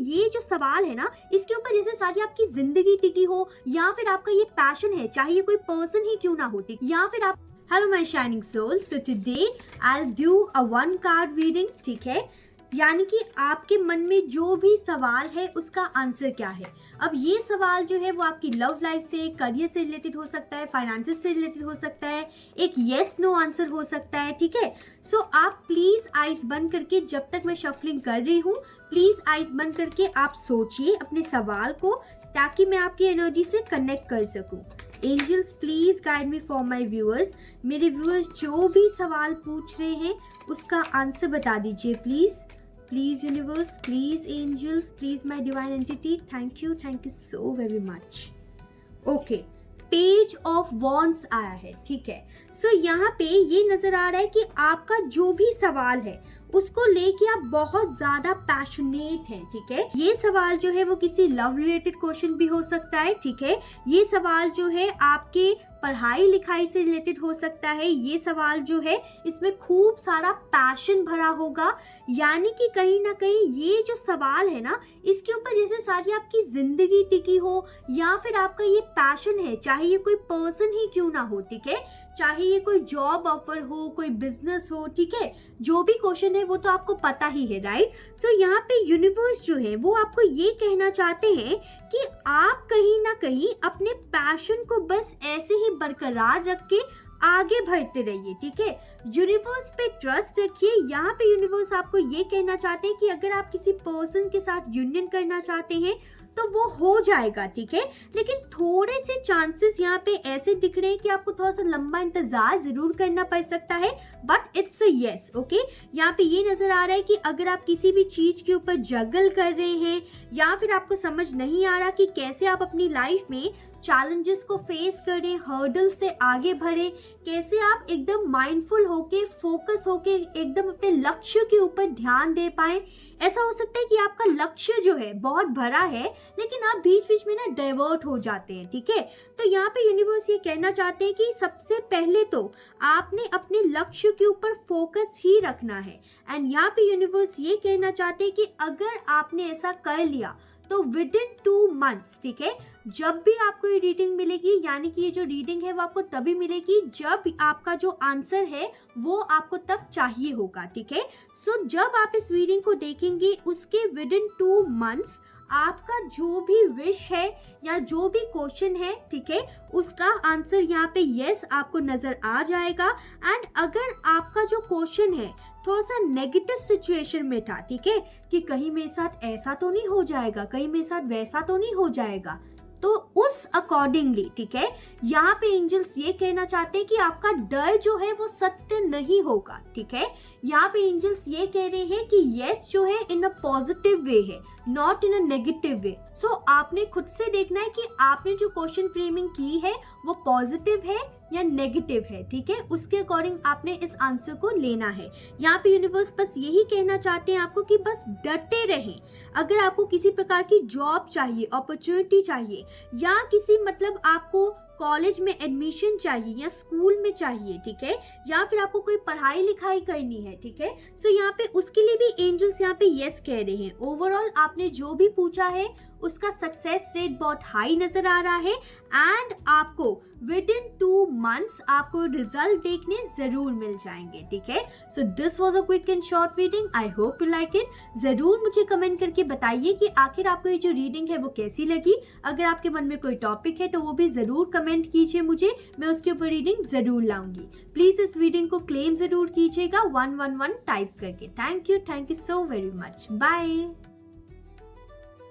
ये जो सवाल है ना, इसके ऊपर जैसे सारी आपकी जिंदगी टिकी हो, या फिर आपका ये पैशन है, चाहे ये कोई पर्सन ही क्यों ना हो, या फिर आप hello my shining soul, so today I will do a one card reading, ठीक है। यानी कि आपके मन में जो भी सवाल है उसका आंसर क्या है। अब ये सवाल जो है वो आपकी लव लाइफ से, करियर से रिलेटेड हो सकता है, फाइनेंसेस से रिलेटेड हो सकता है, एक येस नो आंसर हो सकता है, ठीक है। सो आप प्लीज आइज बंद करके, जब तक मैं शफलिंग कर रही हूँ, प्लीज आइज बंद करके आप सोचिए अपने सवाल को, ताकि मैं आपकी एनर्जी से कनेक्ट कर सकूँ। Angels please guide me for my viewers. मेरे व्यूअर्स जो भी सवाल पूछ रहे हैं उसका आंसर बता दीजिए please. Please universe, please angels, please my divine entity, thank you so very much. Okay, page of wands आया है, ठीक है। सो यहाँ पे ये नजर आ रहा है कि आपका जो भी सवाल है उसको लेके आप बहुत ज्यादा पैशनेट हैं, ठीक है। ये सवाल जो है वो किसी लव रिलेटेड क्वेश्चन भी हो सकता है, ठीक है। ये सवाल जो है आपके पढ़ाई लिखाई से रिलेटेड हो सकता है। ये सवाल जो है इसमें खूब सारा पैशन भरा होगा, यानी कि कहीं ना कहीं ये जो सवाल है ना, इसके ऊपर जैसे सारी आपकी जिंदगी टिकी हो, या फिर आपका ये पैशन है, चाहे ये कोई पर्सन ही क्यों ना हो, ठीक है, चाहे ये कोई जॉब ऑफर हो, कोई बिजनेस हो, ठीक है, जो भी क्वेश्चन है वो तो आपको पता ही है, राइट। सो यहाँ पे यूनिवर्स जो है वो आपको ये कहना चाहते हैं कि आप कहीं ना कहीं अपने पैशन को बस ऐसे ही बरकरार रख के आगे बढ़ते रहिए, ठीक है। यूनिवर्स पे ट्रस्ट रखिए। यहाँ पे यूनिवर्स आपको ये कहना चाहते हैं कि अगर आप किसी पर्सन के साथ यूनियन करना चाहते हैं तो वो हो जाएगा, ठीक है। लेकिन थोड़े से चांसेस यहाँ पे ऐसे दिख रहे हैं कि आपको थोड़ा सा लंबा इंतजार जरूर करना पड़ सकता है, but it's a yes, okay. यहाँ पे ये नजर आ रहा है कि अगर आप किसी भी चीज के ऊपर जगल कर रहे हैं, या फिर आपको समझ नहीं आ रहा कि कैसे आप अपनी लाइफ में चैलेंजेस को फेस करें, हर्डल से आगे बढ़े, कैसे आप एकदम माइंडफुल होके, फोकस होके एकदम अपने लक्ष्य के ऊपर ध्यान दे पाए। ऐसा हो सकता है कि आपका लक्ष्य जो है बहुत बड़ा है, लेकिन आप बीच बीच में ना डाइवर्ट हो जाते हैं, ठीक है। तो यहाँ पे यूनिवर्स ये कहना चाहते हैं कि सबसे पहले तो आपने अपने लक्ष्य के ऊपर फोकस ही रखना है। एंड यहाँ पे यूनिवर्स ये कहना चाहते हैं कि अगर आपने ऐसा कर लिया तो विद इन 2 months, ठीक है, जब भी आपको ये रीडिंग मिलेगी, यानी कि ये जो रीडिंग है वो आपको तभी मिलेगी जब आपका जो आंसर है वो आपको तब चाहिए होगा, ठीक है। सो जब आप इस रीडिंग को देखेंगे उसके विद इन 2 months आपका जो भी विश है या जो भी क्वेश्चन है, ठीक है, उसका आंसर यहाँ पे यस आपको नजर आ जाएगा। एंड अगर आपका जो क्वेश्चन है थोड़ा सा नेगेटिव सिचुएशन में था, ठीक है, कि कहीं मेरे साथ ऐसा तो नहीं हो जाएगा, कहीं मेरे साथ वैसा तो नहीं हो जाएगा, तो उस अकॉर्डिंगली, ठीक है, यहाँ पे एंजल्स ये कहना चाहते हैं कि आपका डर जो है वो सत्य नहीं होगा, ठीक है। यहाँ पे एंजल्स ये कह रहे हैं कि यस जो है इन अ पॉजिटिव वे है, not in a negative way. सो आपने खुद से देखना है कि आपने जो क्वेश्चन फ्रेमिंग की है वो पॉजिटिव है या नेगेटिव है, ठीक है, उसके अकॉर्डिंग आपने इस आंसर को लेना है। यहाँ पे यूनिवर्स बस यही कहना चाहते हैं आपको कि बस डटे रहें। अगर आपको किसी प्रकार की जॉब चाहिए, अपॉर्चुनिटी चाहिए, या किसी मतलब आपको कॉलेज में एडमिशन चाहिए या स्कूल में चाहिए, ठीक है, या फिर आपको कोई पढ़ाई लिखाई करनी है, ठीक है, सो यहाँ पे उसके लिए भी एंजल्स यहाँ पे यस कह रहे हैं। ओवरऑल आपने जो भी पूछा है उसका सक्सेस रेट बहुत हाई नजर आ रहा है, एंड आपको विद इन 2 months आपको रिजल्ट देखने जरूर मिल जाएंगे, ठीक है। So this was a quick and short reading, I hope you like it. जरूर मुझे कमेंट करके बताइए कि आखिर आपको ये जो रीडिंग है वो कैसी लगी। अगर आपके मन में कोई टॉपिक है तो वो भी जरूर कमेंट कीजिए मुझे, मैं उसके ऊपर रीडिंग जरूर लाऊंगी। प्लीज इस रीडिंग को क्लेम जरूर कीजिएगा 111 टाइप करके। Thank you so very much, bye.